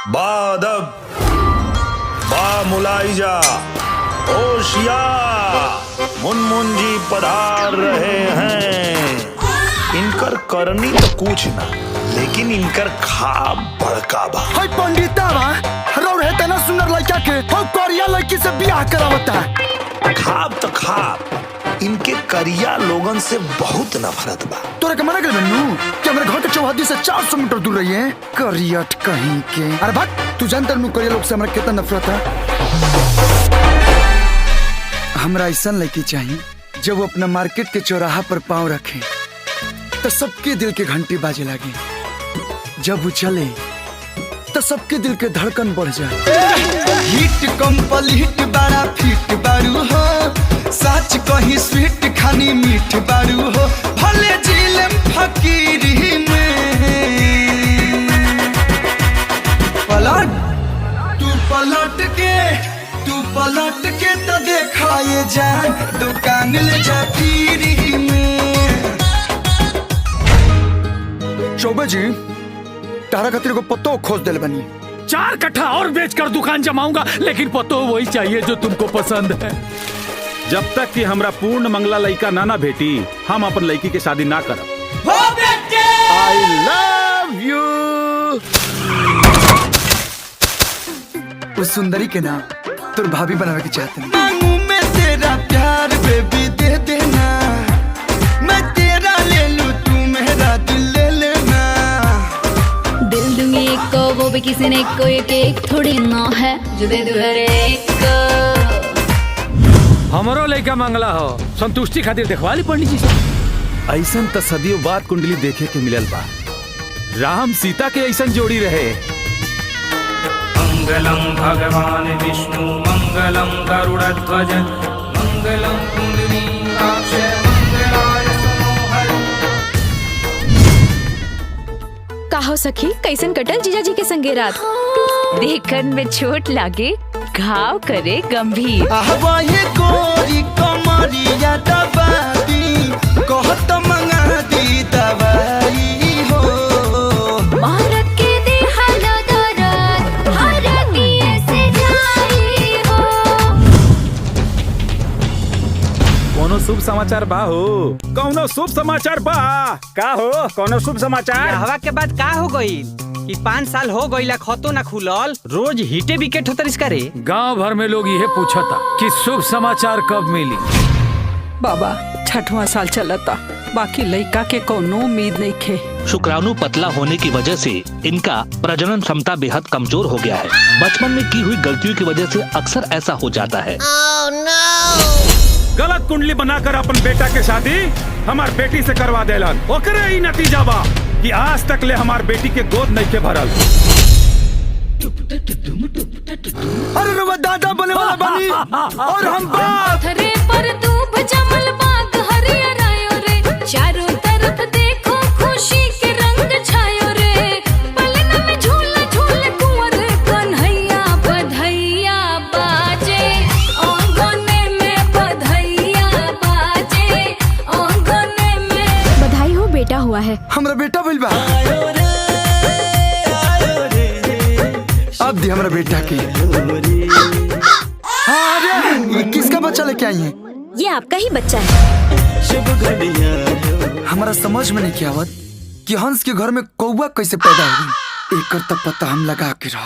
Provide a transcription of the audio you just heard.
बादब, बा मुलाइजा, होशियार मुनमुन जी पधार रहे हैं। इनकर करनी तो कुछ ना, लेकिन इनकर खाब बड़का बा। हाय पंडिता बा, रो रहे तना सुंदर लड़का के, हो करिया लड़की से ब्याह करावता है। खाब तो खाब, इनके करिया लोगन से बहुत नफरत बा। तोरे के मना कर बन्नू कि हमारे घर के चौहद्दी से 400 मीटर दूर रही है। करियट कहीं के, अरे भाग, तू जानता नहीं करिया लोग से हमारा कितना नफरत है। हमरा ऐसा लड़की चाहिए जब वो अपना मार्केट के चौराहा पर पाँव रखे तो सबके दिल के घंटी बाजे लगे, जब वो चले तो सबके दिल के धड़कन बढ़ जाए। हिट कंप्लीट बड़ा फिट बारू हो, सच कहीं स्वीट खानी मीठ बारू हो, भले जिलम फकीरी में पलट के तो देखा ये जान, दुकान ले जा पीरी में। चौबे जी, तारा खातिर को पत्तो खोज दिल बनी। 4 कट्ठा और बेचकर दुकान जमाऊंगा, लेकिन पत्तो वही चाहिए जो तुमको पसंद है। जब तक कि हमरा पूर्ण मंगला लड़का ना भेटी, हम अपन लड़की के शादी ना करब। I love you। उस सुंदरी के नाम तुर भाभी बनावे के चाहते हैं। मांगू मैं तेरा प्यार बेबी दे देना, मैं तेरा ले लूं तू मेरा दिल ले लेना। दिल दूंगी एक को, वो भी किसी ने को, एक थोड़ी ना है जो दे दूं हर एक को। हमरो लड़का मंगला हो, संतुष्टि खातिर देखवा ली पंडित जी से। ऐसन त सदियों बाद कुंडली देखे के मिलल बा। राम सीता के ऐसन जोड़ी रहे। मंगलम भगवान विष्णु मंगलम गरुड़ध्वज मंगलम पुंडरीकाक्ष मंगलाय मनोहर। काहो सखी, कैसन कटल जीजा जी के संगे रात? देखन में छोट लागे, घाव करे गंभीर। ये गोरी कमरिया दबादी, कहत मंगा दी दवाई हो। भारत के देहला दरद, भारतीय से जाई हो। कोनो शुभ समाचार बा हो? कौनो शुभ समाचार बा? का हो, कोनो शुभ समाचार? हवा के बाद का हो गई कि 5 साल हो गईला खतो ना खुलल, रोज हिटे विकेट होता इसका रे। गांव भर में लोग यह पूछता कि शुभ समाचार कब मिली। बाबा 6वां साल चलता, बाकी लड़का के कोनो उम्मीद नहीं खे। शुक्राणु पतला होने की वजह से इनका प्रजनन क्षमता बेहद कमजोर हो गया है। बचपन में की हुई गलतियों की वजह से अक्सर ऐसा हो जाता है। गलत कुंडली बनाकर अपन बेटा के शादी हमार बेटी से करवा देलन। ओकरे ही नतीजा बा कि आज तक ले हमार बेटी के गोद नहीं के भरल। अरे रुआ दादा बने वाला बनी और हम पत्थरे पर धूप जमल बाग हरियर आयो रे, चारों तरफ देखो खुशी के रंग छायो रे। पलना में झूला झूले कुंवर कन्हैया, बधैया बाजे आंगने में, बधैया बाजे आंगने में। बधाई हो, बेटा हुआ है। हमरा बेटा बोल बा। अब दी हमरा बेटा की। अरे ये किसका बच्चा लेके आई है? ये आपका ही बच्चा है। हमारा समझ में नहीं आवत कि हंस के घर में कौवा कैसे पैदा हुई। एक तो पता हम लगा के रह।